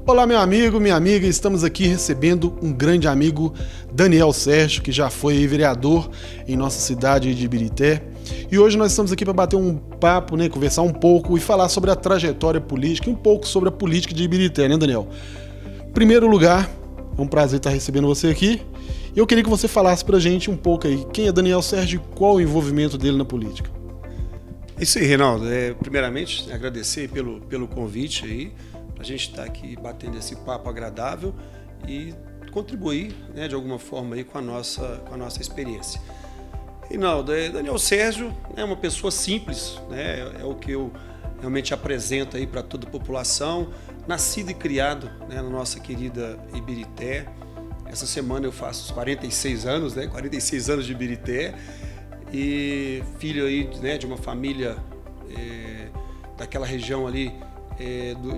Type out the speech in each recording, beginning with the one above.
Olá, meu amigo, minha amiga, estamos aqui recebendo um grande amigo, Daniel Sérgio, que já foi vereador em nossa cidade de Ibirité. E hoje nós estamos aqui para bater um papo, conversar um pouco e falar sobre a trajetória política e um pouco sobre a política de Ibirité, Daniel? Em primeiro lugar, é um prazer estar recebendo você aqui. E eu queria que você falasse pra gente um pouco aí, quem é Daniel Sérgio e qual o envolvimento dele na política? Isso aí, Reinaldo. Primeiramente, agradecer pelo convite aí, para a gente estar aqui batendo esse papo agradável e contribuir, de alguma forma aí com a nossa experiência. Reinaldo, Daniel Sérgio é uma pessoa simples, é o que eu realmente apresento aí para toda a população, nascido e criado na nossa querida Ibirité. Essa semana eu faço os 46 anos, 46 anos de Ibirité, e filho aí de uma família daquela região ali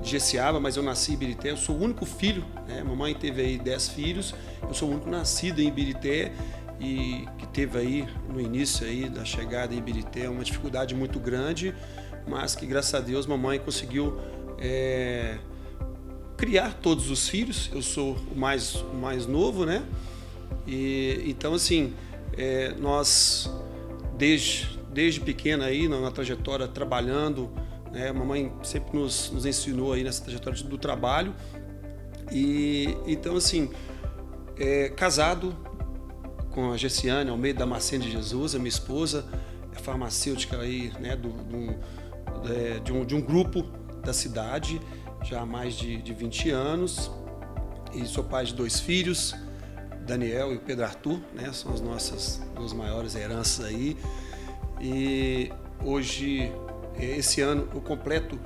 de Jeceaba, mas eu nasci em Ibirité, eu sou o único filho, mamãe teve aí 10 filhos, eu sou o único nascido em Ibirité e que teve aí no início aí da chegada em Ibirité uma dificuldade muito grande, mas que graças a Deus mamãe conseguiu criar todos os filhos. Eu sou o mais novo, E então assim, nós desde pequena aí na trajetória trabalhando, a mamãe sempre nos ensinou aí nessa trajetória do trabalho. E então assim, casado com a Gessiane Almeida Damasceno de Jesus, a minha esposa, é farmacêutica aí, de um grupo da cidade, já há mais de 20 anos, e sou pai de 2 filhos, Daniel e o Pedro Arthur, são as nossas 2 maiores heranças aí. E hoje, esse ano, eu completo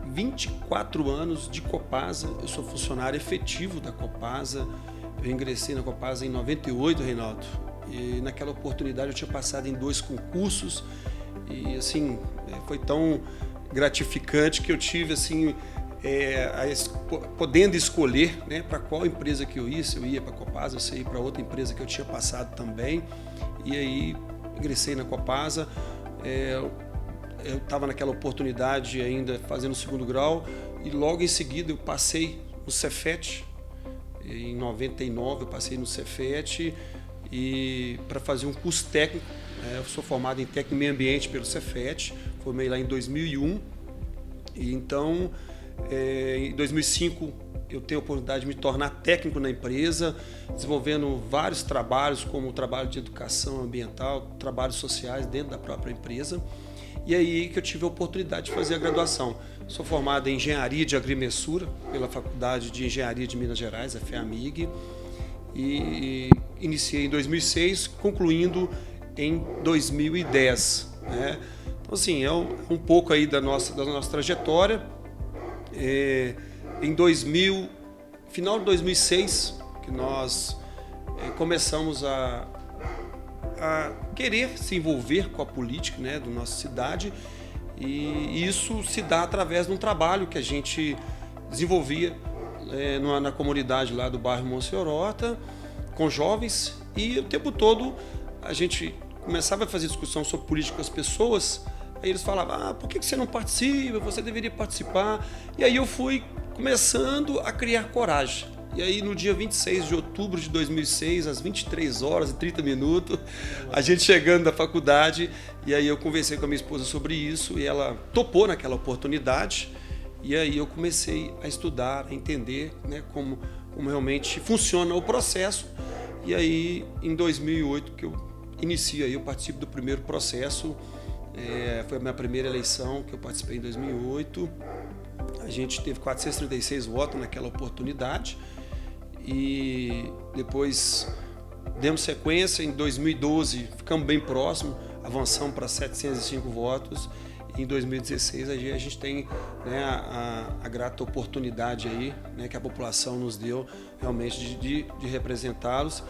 24 anos de Copasa, eu sou funcionário efetivo da Copasa, eu ingressei na Copasa em 98, Reinaldo, e naquela oportunidade eu tinha passado em 2 concursos, e assim, foi tão gratificante que eu tive assim, podendo escolher para qual empresa que eu ia, se eu ia para a Copasa, se eu ia para outra empresa que eu tinha passado também, e aí ingressei na Copasa. Eu estava naquela oportunidade ainda fazendo o 2º grau e logo em seguida eu passei no Cefet, em 99 eu passei no Cefet e para fazer um curso técnico, eu sou formado em técnico em meio ambiente pelo Cefet, formei lá em 2001 e então em 2005 eu tenho a oportunidade de me tornar técnico na empresa, desenvolvendo vários trabalhos, como o trabalho de educação ambiental, trabalhos sociais dentro da própria empresa. E aí que eu tive a oportunidade de fazer a graduação. Sou formado em Engenharia de Agrimensura pela Faculdade de Engenharia de Minas Gerais, a FEAMIG, e iniciei em 2006, concluindo em 2010. Então, assim, é um pouco aí da nossa trajetória. Final de 2006, que nós começamos a querer se envolver com a política da nossa cidade, e isso se dá através de um trabalho que a gente desenvolvia na comunidade lá do bairro Monsenhorota, com jovens, e o tempo todo a gente começava a fazer discussão sobre política com as pessoas. Aí eles falavam, por que você não participa? Você deveria participar. E aí eu fui começando a criar coragem. E aí no dia 26 de outubro de 2006, às 23h30, a gente chegando da faculdade, e aí eu conversei com a minha esposa sobre isso, e ela topou naquela oportunidade, e aí eu comecei a estudar, a entender como realmente funciona o processo. E aí em 2008 que eu inicio, eu participo do primeiro processo. Foi a minha primeira eleição que eu participei em 2008. A gente teve 436 votos naquela oportunidade e depois demos sequência. Em 2012 ficamos bem próximos, avançamos para 705 votos. Em 2016 a gente tem a grata oportunidade aí, que a população nos deu realmente de representá-los.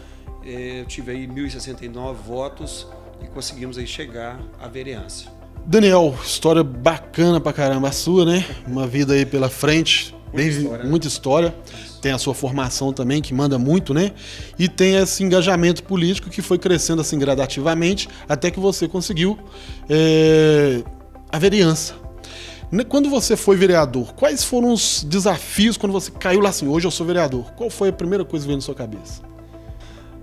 Eu tive aí 1.069 votos e conseguimos aí chegar à vereança. Daniel, história bacana pra caramba a sua, Uma vida aí pela frente, muita história. Tem a sua formação também, que manda muito, E tem esse engajamento político que foi crescendo assim gradativamente, até que você conseguiu a vereança. Quando você foi vereador, quais foram os desafios quando você caiu lá assim, hoje eu sou vereador? Qual foi a primeira coisa que veio na sua cabeça?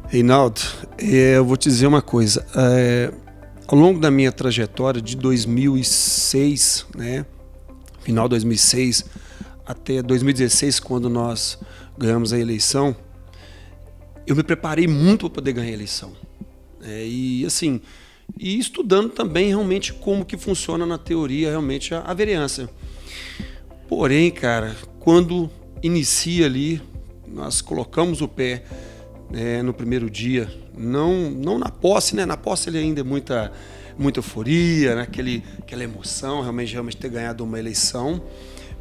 Reinaldo, eu vou te dizer uma coisa. Ao longo da minha trajetória de 2006, né, final de 2006 até 2016, quando nós ganhamos a eleição, eu me preparei muito para poder ganhar a eleição. E estudando também realmente como que funciona na teoria realmente a vereança. Porém, cara, quando inicia ali, nós colocamos o pé no primeiro dia, não na posse, né? Na posse ele ainda é muita euforia, né? Aquela emoção, realmente ter ganhado uma eleição.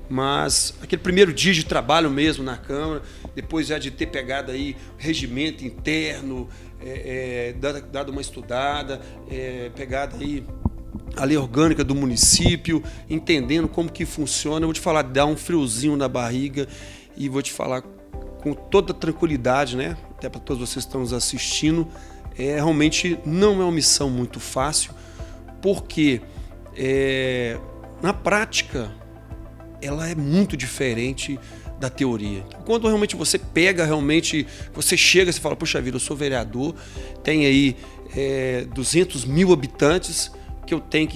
Mas aquele primeiro dia de trabalho mesmo na Câmara, depois já de ter pegado aí regimento interno, dado uma estudada, pegado aí a lei orgânica do município, entendendo como que funciona, eu vou te falar, dá um friozinho na barriga e vou te falar com toda tranquilidade, né? Até para todos vocês que estão nos assistindo, realmente não é uma missão muito fácil, porque na prática ela é muito diferente da teoria. Quando realmente você pega, você chega e fala, poxa vida, eu sou vereador, tem aí 200 mil habitantes que eu tenho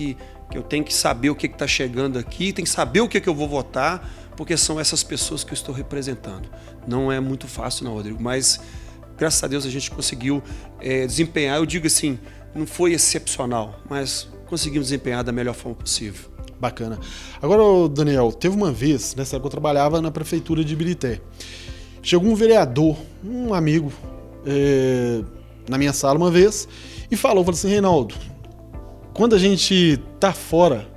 que saber o que está chegando aqui, tem que saber o que eu vou votar, porque são essas pessoas que eu estou representando. Não é muito fácil não, Rodrigo, mas graças a Deus a gente conseguiu desempenhar, eu digo assim, não foi excepcional, mas conseguimos desempenhar da melhor forma possível. Bacana. Agora, Daniel, teve uma vez, nessa época eu trabalhava na prefeitura de Ibirité. Chegou um vereador, um amigo, na minha sala uma vez e falou assim, Reinaldo, quando a gente tá fora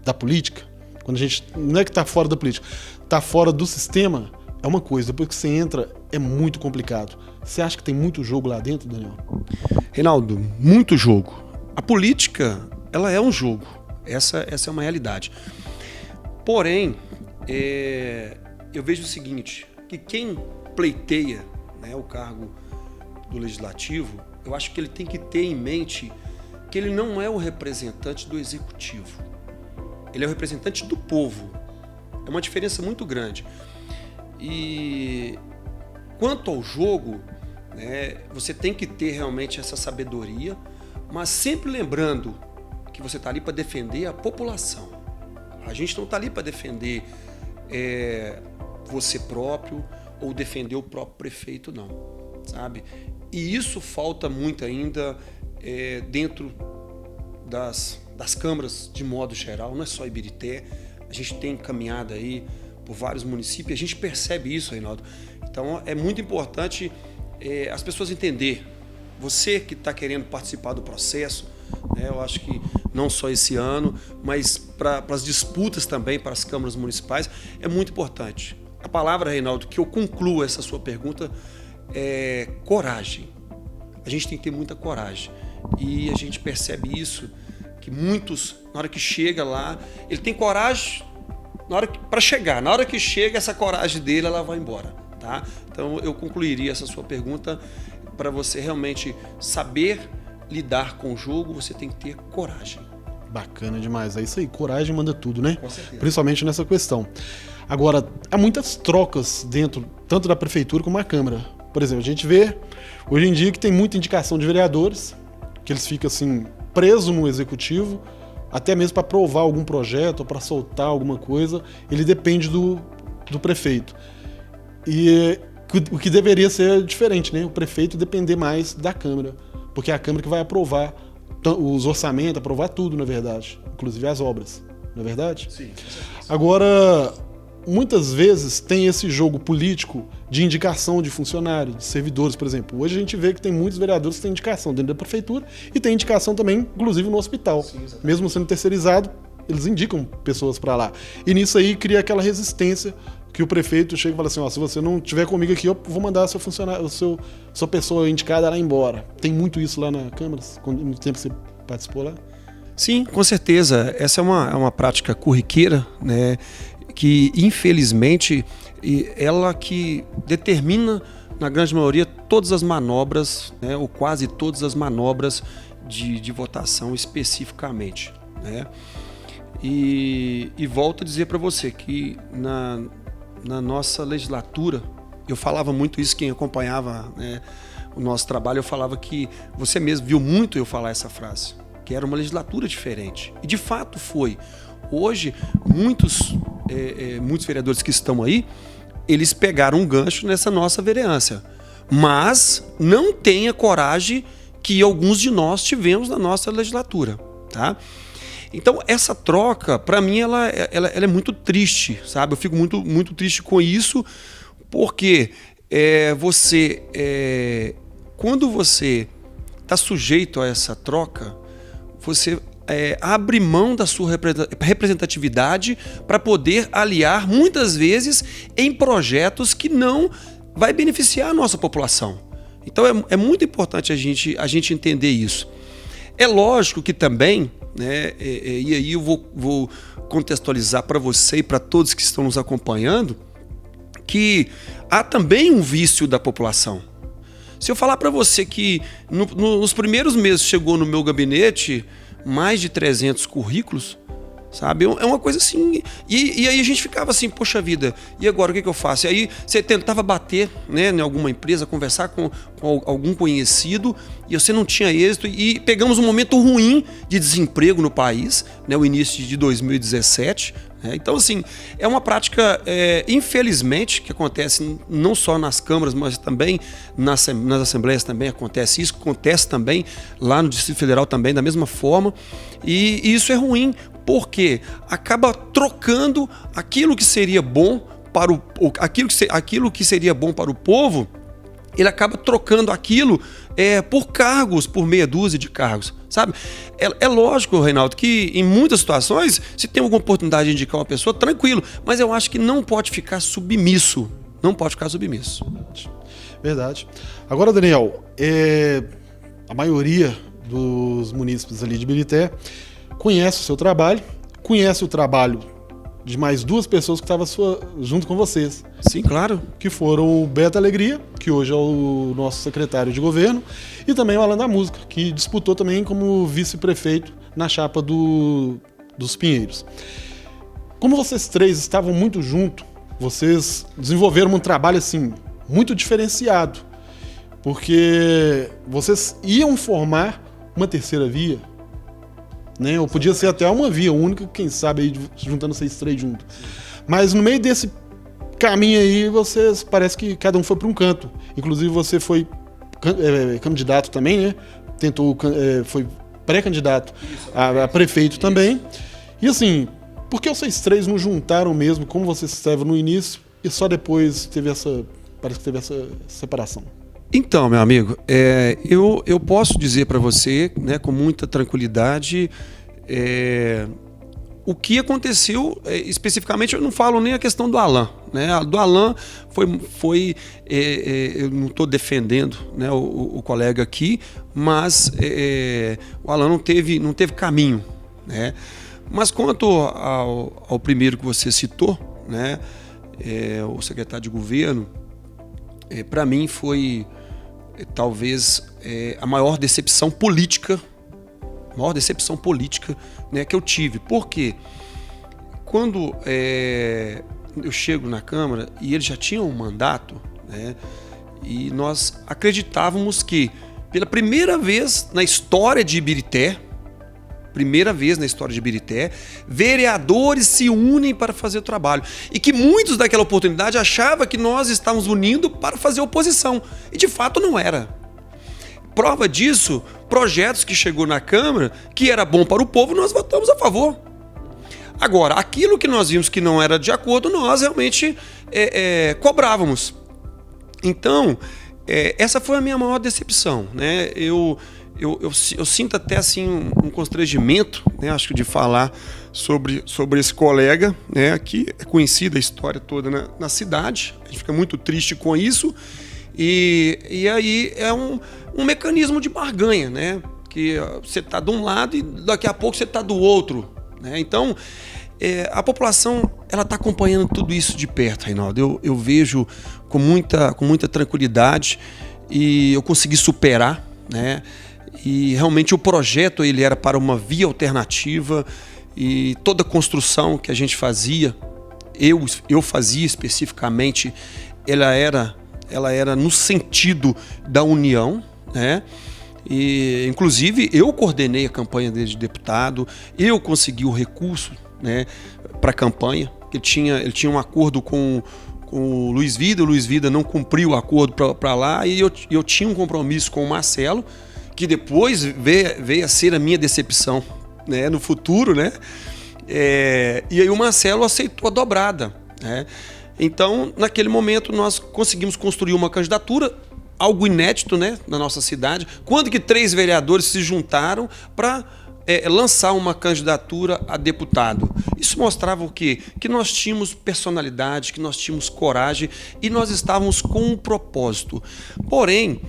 da política, quando a gente não é que tá fora da política, tá fora do sistema, é uma coisa, depois que você entra é muito complicado. Você acha que tem muito jogo lá dentro, Daniel? Reinaldo, muito jogo. A política, ela é um jogo. Essa é uma realidade. Porém, eu vejo o seguinte, que quem pleiteia, né, o cargo do legislativo, eu acho que ele tem que ter em mente que ele não é o representante do executivo. Ele é o representante do povo. É uma diferença muito grande. E quanto ao jogo, né, você tem que ter realmente essa sabedoria, mas sempre lembrando que você está ali para defender a população. A gente não está ali para defender você próprio ou defender o próprio prefeito, não, sabe? E isso falta muito ainda dentro das câmaras de modo geral, não é só Ibirité, a gente tem caminhado aí por vários municípios, a gente percebe isso, Reinaldo. Então é muito importante as pessoas entenderem. Você que está querendo participar do processo, eu acho que não só esse ano, mas para as disputas também, para as câmaras municipais, é muito importante. A palavra, Reinaldo, que eu concluo essa sua pergunta é coragem. A gente tem que ter muita coragem. E a gente percebe isso, que muitos, na hora que chega lá, ele tem coragem para chegar. Na hora que chega, essa coragem dele, ela vai embora. Tá? Então, eu concluiria essa sua pergunta. Para você realmente saber lidar com o jogo, você tem que ter coragem. Bacana demais. É isso aí, coragem manda tudo, né? Com certeza. Principalmente nessa questão. Agora, há muitas trocas dentro, tanto da prefeitura como da Câmara. Por exemplo, a gente vê hoje em dia que tem muita indicação de vereadores, que eles ficam assim, presos no executivo, até mesmo para aprovar algum projeto ou para soltar alguma coisa, ele depende do prefeito. E o que deveria ser diferente, né? O prefeito depender mais da Câmara, porque é a Câmara que vai aprovar os orçamentos, aprovar tudo, na verdade, inclusive as obras, não é verdade? Sim. Agora, muitas vezes tem esse jogo político de indicação de funcionários, de servidores, por exemplo. Hoje a gente vê que tem muitos vereadores que têm indicação dentro da prefeitura e tem indicação também, inclusive no hospital. Sim, mesmo sendo terceirizado, eles indicam pessoas para lá. E nisso aí cria aquela resistência que o prefeito chega e fala assim, se você não estiver comigo aqui, eu vou mandar seu funcionário, sua pessoa indicada lá embora. Tem muito isso lá na Câmara, no tempo que você participou lá? Sim, com certeza. Essa é uma prática corriqueira, né, que infelizmente ela que determina, na grande maioria, todas as manobras, né, ou quase todas as manobras de votação especificamente, né? E volto a dizer para você que na nossa legislatura, eu falava muito isso, quem acompanhava, né, o nosso trabalho, eu falava que você mesmo viu muito eu falar essa frase, que era uma legislatura diferente. E de fato foi. Hoje, muitos vereadores que estão aí, eles pegaram um gancho nessa nossa vereança, mas não têm a coragem que alguns de nós tivemos na nossa legislatura, tá? Então, essa troca, para mim, ela é muito triste, sabe? Eu fico muito triste com isso, porque quando você está sujeito a essa troca, você abre mão da sua representatividade para poder aliar, muitas vezes, em projetos que não vai beneficiar a nossa população. Então, é muito importante a gente entender isso. É lógico que também, né, e aí eu vou contextualizar para você e para todos que estão nos acompanhando, que há também um vício da população. Se eu falar para você que nos primeiros meses chegou no meu gabinete mais de 300 currículos, sabe? É uma coisa assim. E aí a gente ficava assim, poxa vida, e agora o que eu faço? E aí você tentava bater, né, em alguma empresa, conversar com algum conhecido, e você não tinha êxito, e pegamos um momento ruim de desemprego no país, né, o início de 2017. Então, assim, é uma prática, infelizmente, que acontece não só nas câmaras, mas também nas assembleias também acontece isso, acontece também lá no Distrito Federal também, da mesma forma, e isso é ruim, porque acaba trocando aquilo que seria bom para aquilo que seria bom para o povo, ele acaba trocando aquilo por cargos, por meia dúzia de cargos, sabe? É lógico, Reinaldo, que em muitas situações, se tem alguma oportunidade de indicar uma pessoa, tranquilo, mas eu acho que não pode ficar submisso. Não pode ficar submisso. Verdade. Agora, Daniel, a maioria dos munícipes ali de Ibirité conhece o seu trabalho, conhece o trabalho de mais duas pessoas que estavam junto com vocês. Sim, claro. Que foram o Beto Alegria, que hoje é o nosso secretário de governo, e também o Alan da Música, que disputou também como vice-prefeito na chapa dos Pinheiros. Como vocês três estavam muito juntos, vocês desenvolveram um trabalho assim muito diferenciado, porque vocês iam formar uma terceira via, né? Ou podia ser até uma via única, quem sabe aí juntando vocês três juntos. Mas no meio desse caminho aí, vocês parece que cada um foi para um canto. Inclusive você foi candidato também, né? Foi pré-candidato a prefeito também. E assim, por que vocês três não juntaram mesmo, como vocês estavam no início, e só depois parece que teve essa separação? Então, meu amigo, eu posso dizer para você, né, com muita tranquilidade, o que aconteceu especificamente. Eu não falo nem a questão do Alan, né? Do Alan foi eu não estou defendendo, né, o colega aqui, mas o Alan não teve caminho, né? Mas quanto ao primeiro que você citou, né, o secretário de governo, para mim foi talvez a maior decepção política, né, que eu tive. Por quê? Quando eu chego na Câmara e eles já tinham um mandato, né, e nós acreditávamos que pela primeira vez na história de Ibirité, vereadores se unem para fazer o trabalho. E que muitos daquela oportunidade achavam que nós estávamos unindo para fazer oposição. E de fato não era. Prova disso, projetos que chegou na Câmara, que era bom para o povo, nós votamos a favor. Agora, aquilo que nós vimos que não era de acordo, nós realmente cobrávamos. Então, essa foi a minha maior decepção, né? Eu sinto até assim um constrangimento, né, acho que de falar sobre esse colega, né, que é conhecida a história toda na cidade. A gente fica muito triste com isso, e aí é um mecanismo de barganha, né, que você está de um lado e daqui a pouco você está do outro, né? Então a população ela está acompanhando tudo isso de perto, Reinaldo. Eu vejo com muita tranquilidade, e eu consegui superar, né? E realmente o projeto ele era para uma via alternativa, e toda construção que a gente fazia, eu fazia especificamente, ela era no sentido da união, né? E, inclusive, eu coordenei a campanha dele de deputado, eu consegui o recurso, né, para a campanha. Ele tinha um acordo com o Luiz Vida não cumpriu o acordo para lá, e eu tinha um compromisso com o Marcelo, que depois veio a ser a minha decepção, né, no futuro, né? E aí o Marcelo aceitou a dobrada, né? Então, naquele momento, nós conseguimos construir uma candidatura, algo inédito, né, na nossa cidade, quando que 3 vereadores se juntaram para lançar uma candidatura a deputado. Isso mostrava o quê? Que nós tínhamos personalidade, que nós tínhamos coragem e nós estávamos com um propósito. Porém,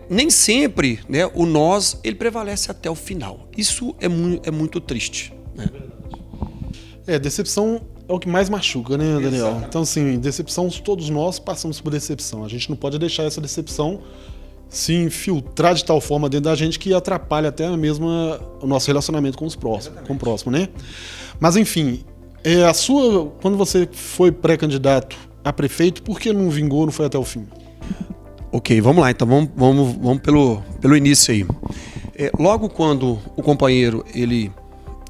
nem sempre, né, o nós ele prevalece até o final. Isso é muito triste, né? Decepção é o que mais machuca, né, Daniel? Exatamente. Então, assim, decepção, todos nós passamos por decepção. A gente não pode deixar essa decepção se infiltrar de tal forma dentro da gente que atrapalha até mesmo o nosso relacionamento com o próximo, né? Mas, enfim, quando você foi pré-candidato a prefeito, por que não vingou, não foi até o fim? Ok, vamos lá, então vamos pelo início aí. Logo quando o companheiro ele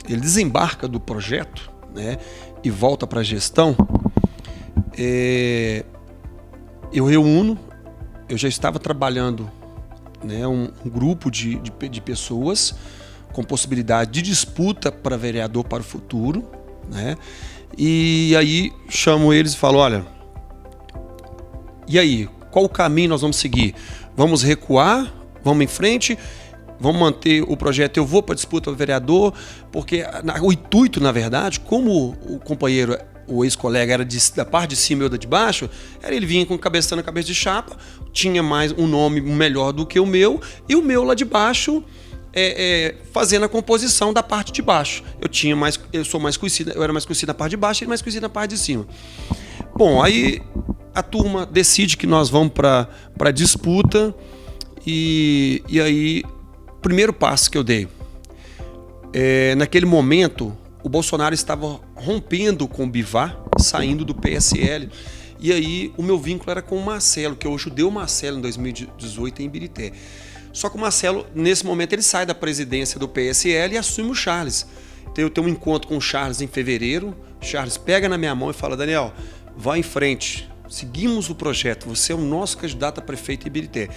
desembarca do projeto, né, e volta para a gestão, eu já estava trabalhando, né, um grupo de pessoas com possibilidade de disputa para vereador para o futuro, né? E aí chamo eles e falo, olha, e aí, qual o caminho nós vamos seguir? Vamos recuar? Vamos em frente? Vamos manter o projeto? Eu vou para a disputa para vereador? Porque o intuito, na verdade, como o companheiro, o ex-colega era da parte de cima e eu da de baixo, ele vinha com cabeça na cabeça de chapa, tinha mais um nome melhor do que o meu, e o meu lá de baixo fazendo a composição da parte de baixo. Eu sou mais conhecido, eu era mais conhecido na parte de baixo e ele mais conhecido na parte de cima. Bom, aí a turma decide que nós vamos para a disputa, e aí o primeiro passo que eu dei, naquele momento o Bolsonaro estava rompendo com o Bivar, saindo do PSL. E aí o meu vínculo era com o Marcelo, que eu ajudei o Marcelo em 2018 em Ibirité. Só que o Marcelo, nesse momento, ele sai da presidência do PSL e assume o Charles. Então eu tenho um encontro com o Charles em fevereiro. O Charles pega na minha mão e fala, Daniel, vai em frente, seguimos o projeto, você é o nosso candidato a prefeito em Ibirité.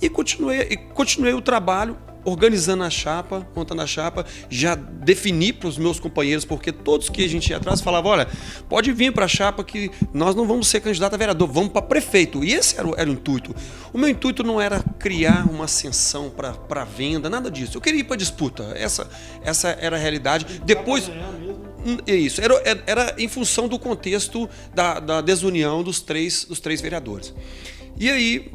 E continuei o trabalho, organizando a chapa, montando a chapa, já defini para os meus companheiros, porque todos que a gente ia atrás falavam, olha, pode vir para a chapa que nós não vamos ser candidato a vereador, vamos para prefeito. E esse era o intuito. O meu intuito não era criar uma ascensão para venda, nada disso. Eu queria ir para a disputa, essa era a realidade. Depois... Isso, era em função do contexto da desunião dos três vereadores. E aí,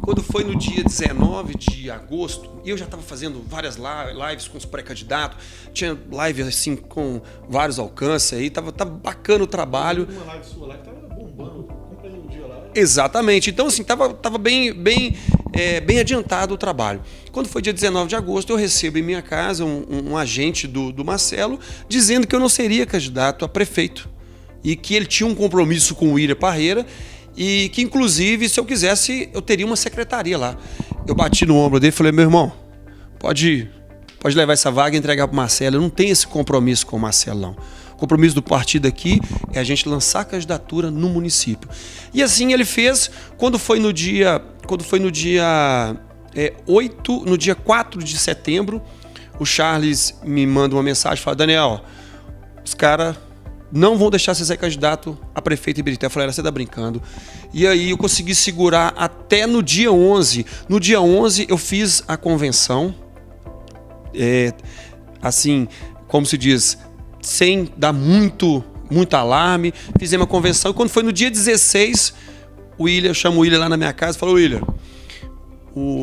quando foi no dia 19 de agosto, eu já estava fazendo várias lives com os pré-candidatos, tinha live assim com vários alcances aí, tava bacana o trabalho. Uma live sua lá que tava bombando, acompanhei um dia lá. Exatamente, então assim, tava bem adiantado o trabalho. Quando foi dia 19 de agosto, eu recebo em minha casa um agente do Marcelo dizendo que eu não seria candidato a prefeito e que ele tinha um compromisso com o William Parreira e que, inclusive, se eu quisesse, eu teria uma secretaria lá. Eu bati no ombro dele e falei, meu irmão, pode levar essa vaga e entregar para o Marcelo. Eu não tenho esse compromisso com o Marcelo, não. O compromisso do partido aqui é a gente lançar a candidatura no município. E assim ele fez. Quando foi no dia 4 de setembro, o Charles me manda uma mensagem e fala, Daniel, os caras não vão deixar você ser candidato a prefeito em Ibirité. Eu falei, você tá brincando. E aí eu consegui segurar até no dia 11. No dia 11 eu fiz a convenção, assim, como se diz, sem dar muito alarme. Fizemos a convenção. E quando foi no dia 16, eu chamo o William lá na minha casa e falo, William,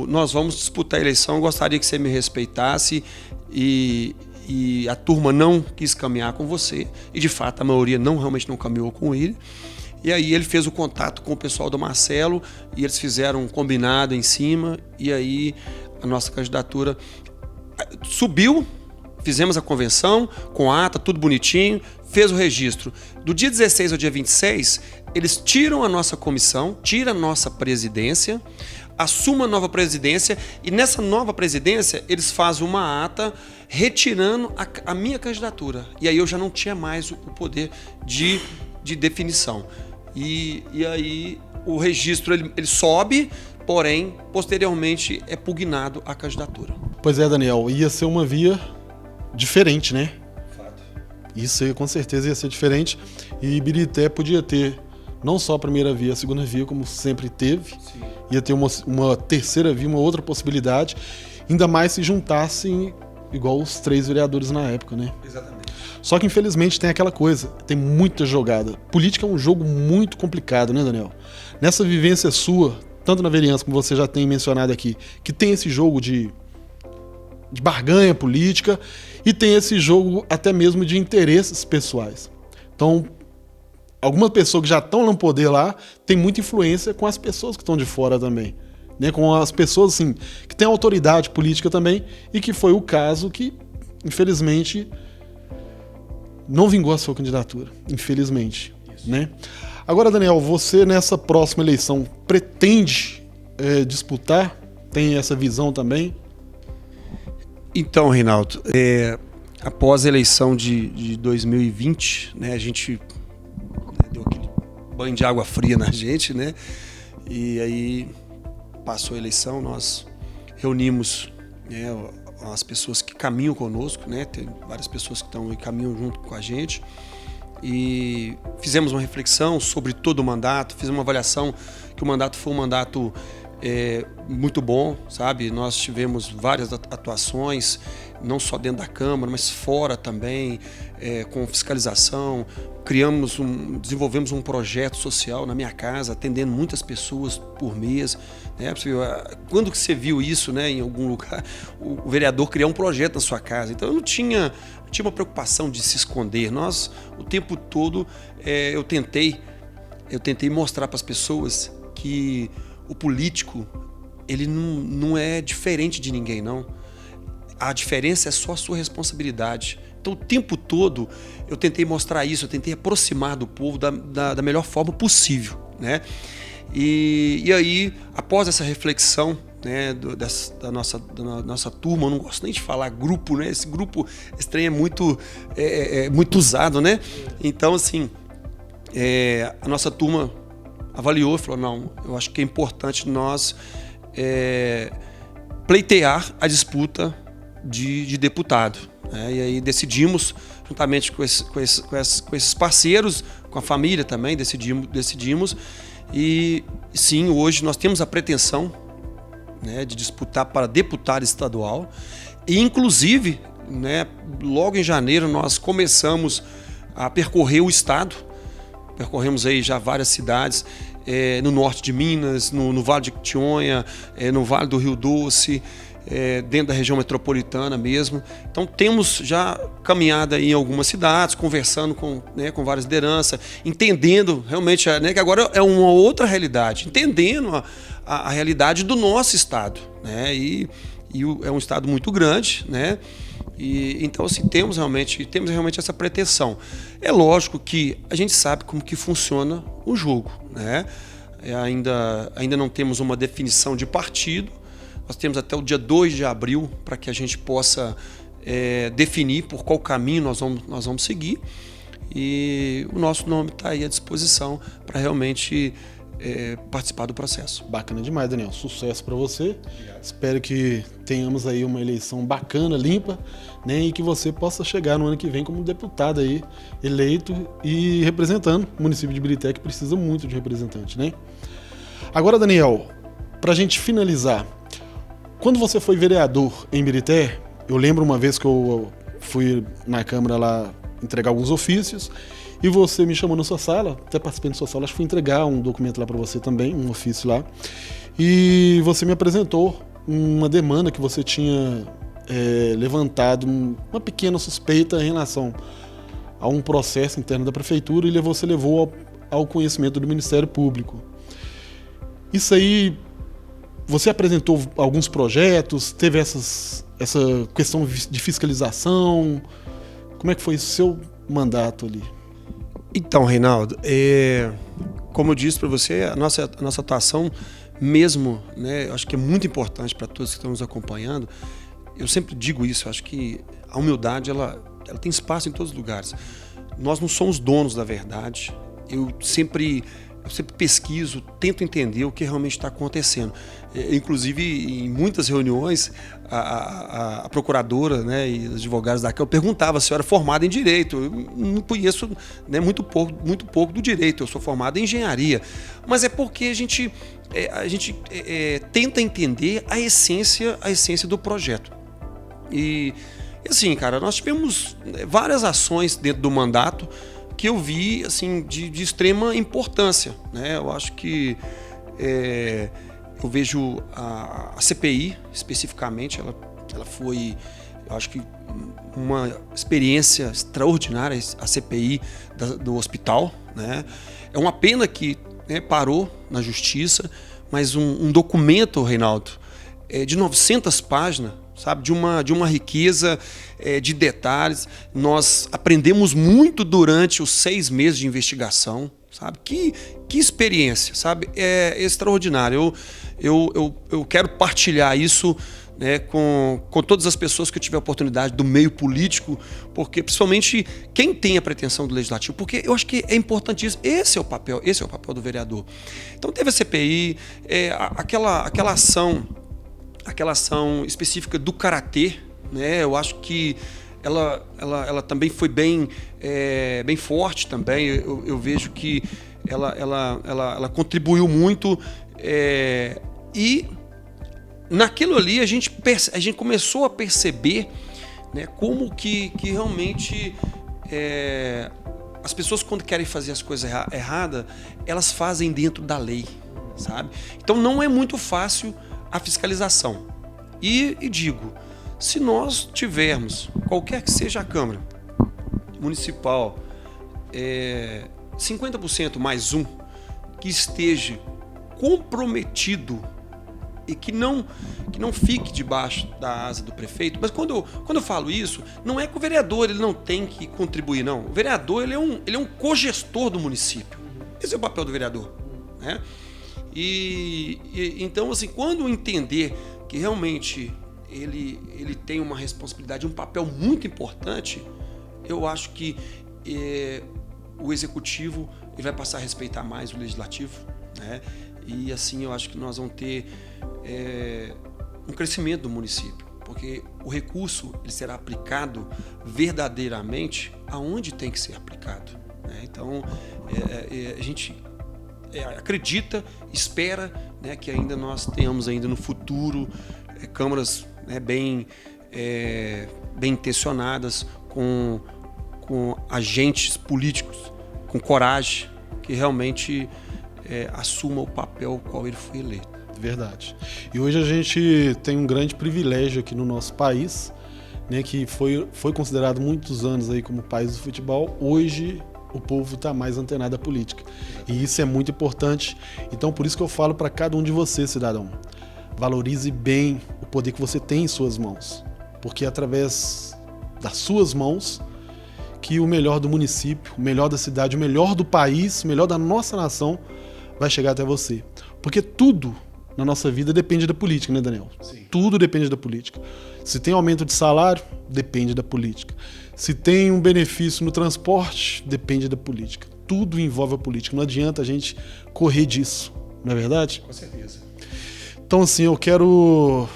nós vamos disputar a eleição, eu gostaria que você me respeitasse e a turma não quis caminhar com você, e de fato a maioria realmente não caminhou com ele. E aí ele fez o contato com o pessoal do Marcelo e eles fizeram um combinado em cima, e aí a nossa candidatura subiu, Fizemos a convenção, com a ata, tudo bonitinho, fez o registro. Do dia 16 ao dia 26, eles tiram a nossa comissão, tiram a nossa presidência, assumem a nova presidência e nessa nova presidência eles fazem uma ata retirando a minha candidatura. E aí eu já não tinha mais o poder de definição. E aí o registro ele sobe, porém, posteriormente é pugnado a candidatura. Pois é, Daniel, ia ser uma via diferente, né? Fato. Isso aí, com certeza ia ser diferente. E Ibirité podia ter não só a primeira via, a segunda via, como sempre teve. Sim. Ia ter uma terceira via, uma outra possibilidade. Ainda mais se juntassem igual os 3 vereadores na época, né? Exatamente. Só que infelizmente tem aquela coisa, tem muita jogada. Política é um jogo muito complicado, né, Daniel? Nessa vivência sua, tanto na vereança como você já tem mencionado aqui, que tem esse jogo de barganha política e tem esse jogo até mesmo de interesses pessoais. Então, algumas pessoas que já estão no poder lá têm muita influência com as pessoas que estão de fora também. Né? Com as pessoas assim, que têm autoridade política também e que foi o caso que, infelizmente, não vingou a sua candidatura. Infelizmente. Né? Agora, Daniel, você nessa próxima eleição pretende disputar? Tem essa visão também? Então, Reinaldo, após a eleição de 2020, né, a gente deu aquele banho de água fria na gente, né? E aí passou a eleição, nós reunimos, né, as pessoas que caminham conosco, né? Tem várias pessoas que estão e caminham junto com a gente. E fizemos uma reflexão sobre todo o mandato, fizemos uma avaliação que o mandato foi um mandato muito bom, sabe? Nós tivemos várias atuações, não só dentro da Câmara, mas fora também, com fiscalização. Desenvolvemos um projeto social na minha casa, atendendo muitas pessoas por mês. Né? Quando que você viu isso, né, em algum lugar, o vereador criar um projeto na sua casa? Então eu não tinha uma preocupação de se esconder. Nós, o tempo todo, eu tentei mostrar para as pessoas que o político, ele não é diferente de ninguém, não. A diferença é só a sua responsabilidade. Então, o tempo todo, eu tentei mostrar isso, eu tentei aproximar do povo da melhor forma possível, né? E aí, após essa reflexão, né, da nossa turma, eu não gosto nem de falar grupo, né? Esse grupo, esse trem é muito usado, né? Então, assim, a nossa turma avaliou e falou, não, eu acho que é importante nós pleitear a disputa de deputado. Né? E aí decidimos, juntamente com esses parceiros, com a família também, decidimos. E sim, hoje nós temos a pretensão, né, de disputar para deputado estadual. E inclusive, né, logo em janeiro nós começamos a percorrer o estado. Percorremos aí já várias cidades, no norte de Minas, no Vale de Quitionha, no Vale do Rio Doce, dentro da região metropolitana mesmo. Então temos já caminhada em algumas cidades, conversando com várias lideranças, entendendo realmente, né, que agora é uma outra realidade, entendendo a realidade do nosso estado. Né, e é um estado muito grande, né? E então assim, temos realmente essa pretensão. É lógico que a gente sabe como que funciona o jogo, né? Ainda não temos uma definição de partido. Nós temos até o dia 2 de abril para que a gente possa definir por qual caminho nós vamos seguir. E o nosso nome está aí à disposição para realmente participar do processo. Bacana demais, Daniel. Sucesso para você. Obrigado. Espero que tenhamos aí uma eleição bacana, limpa, né, e que você possa chegar no ano que vem como deputado aí, eleito e representando o município de Ibirité, que precisa muito de representante, né? Agora, Daniel, para a gente finalizar, quando você foi vereador em Ibirité, eu lembro uma vez que eu fui na Câmara lá entregar alguns ofícios e você me chamou na sua sala, até participei da sua sala, acho que fui entregar um documento lá para você também, um ofício lá, e você me apresentou uma demanda que você tinha levantado, uma pequena suspeita em relação a um processo interno da prefeitura e você levou ao conhecimento do Ministério Público. Isso aí, você apresentou alguns projetos, teve essas essa questão de fiscalização? Como é que foi o seu mandato ali? Então, Reinaldo, como eu disse para você, a nossa atuação mesmo, né, eu acho que é muito importante para todos que estão nos acompanhando. Eu sempre digo isso, eu acho que a humildade ela tem espaço em todos os lugares. Nós não somos donos da verdade. Eu sempre pesquiso, tento entender o que realmente está acontecendo. Inclusive, em muitas reuniões, a procuradora, né, e os advogados da Câmara perguntavam se eu era formado em Direito. Eu não conheço, né, muito pouco do Direito. Eu sou formado em Engenharia. Mas é porque a gente tenta entender a essência do projeto. E assim, cara, nós tivemos várias ações dentro do mandato que eu vi assim, de extrema importância, né? Eu acho que eu vejo a CPI, especificamente, ela foi, eu acho que uma experiência extraordinária, a CPI do hospital, né? É uma pena que, né, parou na justiça, mas um documento, Reinaldo, de 900 páginas, sabe, de uma riqueza de detalhes. Nós aprendemos muito durante os 6 meses de investigação, sabe? Que experiência, sabe? É extraordinário. Eu quero partilhar isso, né, com todas as pessoas que eu tive a oportunidade do meio político, porque principalmente quem tem a pretensão do legislativo, porque eu acho que é importantíssimo. Esse é o papel do vereador. Então teve a CPI, aquela ação específica do karatê, né? Eu acho que ela também foi bem forte também. Eu vejo que ela contribuiu muito, e naquilo ali a gente começou a perceber, né, como que realmente as pessoas, quando querem fazer as coisas erradas, elas fazem dentro da lei, sabe? Então não é muito fácil a fiscalização. E digo, se nós tivermos, qualquer que seja a Câmara Municipal, 50% mais um, que esteja comprometido e que não fique debaixo da asa do prefeito. Mas quando eu falo isso, não é que o vereador ele não tem que contribuir, não. O vereador ele é um cogestor do município. Esse é o papel do vereador, né? Então, assim, quando entender que realmente ele tem uma responsabilidade, um papel muito importante, eu acho que o executivo ele vai passar a respeitar mais o legislativo, né? E assim eu acho que nós vamos ter um crescimento do município, porque o recurso ele será aplicado verdadeiramente aonde tem que ser aplicado, né? Então a gente acredita, espera, né, que ainda nós tenhamos ainda no futuro câmaras, né, bem intencionadas, com agentes políticos, com coragem, que realmente assuma o papel qual ele foi eleito. Verdade. E hoje a gente tem um grande privilégio aqui no nosso país, né, que foi considerado muitos anos aí como país do futebol. Hoje o povo está mais antenado à política. E isso é muito importante. Então, por isso que eu falo para cada um de vocês, cidadão, valorize bem o poder que você tem em suas mãos. Porque é através das suas mãos que o melhor do município, o melhor da cidade, o melhor do país, o melhor da nossa nação vai chegar até você. Porque tudo na nossa vida depende da política, né, Daniel? Sim. Tudo depende da política. Se tem aumento de salário, depende da política. Se tem um benefício no transporte, depende da política. Tudo envolve a política. Não adianta a gente correr disso, não é verdade? Com certeza. Então, assim, eu quero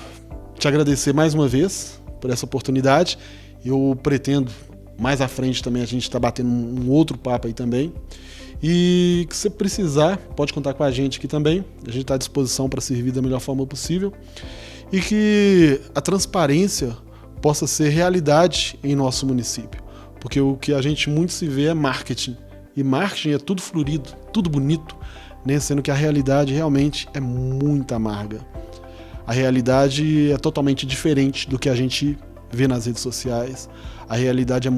te agradecer mais uma vez por essa oportunidade. Eu pretendo, mais à frente também, a gente está batendo um outro papo aí também. E que você precisar, pode contar com a gente aqui também. A gente está à disposição para servir da melhor forma possível. E que a transparência possa ser realidade em nosso município. Porque o que a gente muito se vê é marketing. E marketing é tudo florido, tudo bonito, né? Sendo que a realidade realmente é muito amarga. A realidade é totalmente diferente do que a gente vê nas redes sociais. A realidade é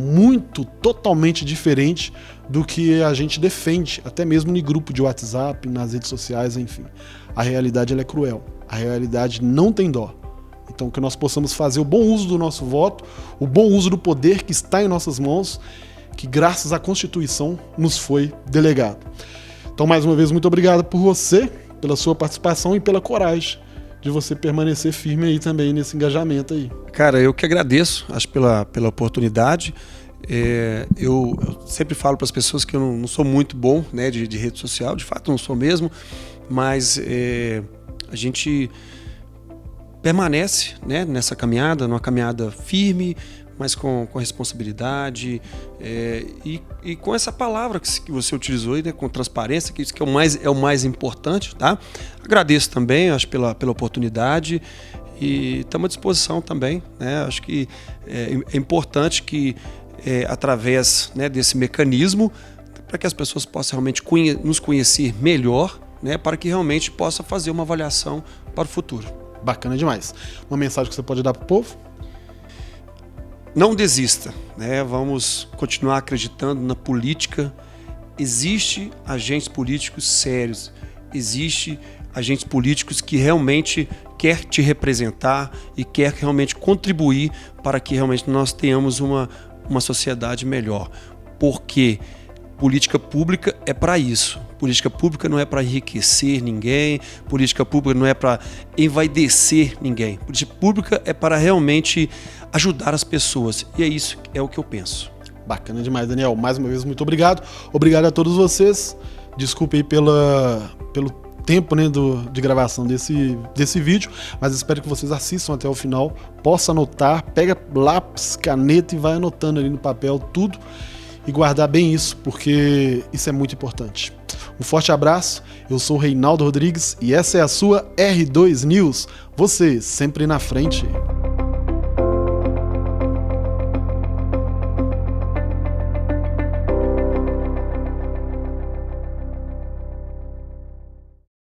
totalmente diferente do que a gente defende, até mesmo em grupo de WhatsApp, nas redes sociais, enfim. A realidade ela é cruel. A realidade não tem dó. Então que nós possamos fazer o bom uso do nosso voto, o bom uso do poder que está em nossas mãos, que graças à Constituição nos foi delegado. Então mais uma vez, muito obrigado por você, pela sua participação e pela coragem de você permanecer firme aí também nesse engajamento aí. Cara, eu que agradeço, acho, pela oportunidade. Eu sempre falo para as pessoas que eu não sou muito bom, né, de rede social, de fato não sou mesmo, mas a gente permanece, né, nessa caminhada, numa caminhada firme, mas com responsabilidade e com essa palavra que você utilizou aí, né, com transparência, que isso que é o mais importante, tá? Agradeço também, acho, pela oportunidade e estamos à disposição também, né? Acho que é importante que através, né, desse mecanismo, para que as pessoas possam realmente nos conhecer melhor, né, para que realmente possa fazer uma avaliação para o futuro. Bacana demais. Uma mensagem que você pode dar para o povo? Não desista, né? Vamos continuar acreditando na política. Existem agentes políticos sérios, existem agentes políticos que realmente quer te representar e quer realmente contribuir para que realmente nós tenhamos uma sociedade melhor. Porque política pública é para isso. Política pública não é para enriquecer ninguém, política pública não é para envaidecer ninguém. Política pública é para realmente ajudar as pessoas. E é isso, é o que eu penso. Bacana demais, Daniel. Mais uma vez, muito obrigado. Obrigado a todos vocês. Desculpe aí pelo tempo, né, de gravação desse vídeo, mas espero que vocês assistam até o final, possam anotar, pega lápis, caneta e vai anotando ali no papel tudo e guardar bem isso, porque isso é muito importante. Um forte abraço, eu sou o Reinaldo Rodrigues e essa é a sua R2 News. Você sempre na frente.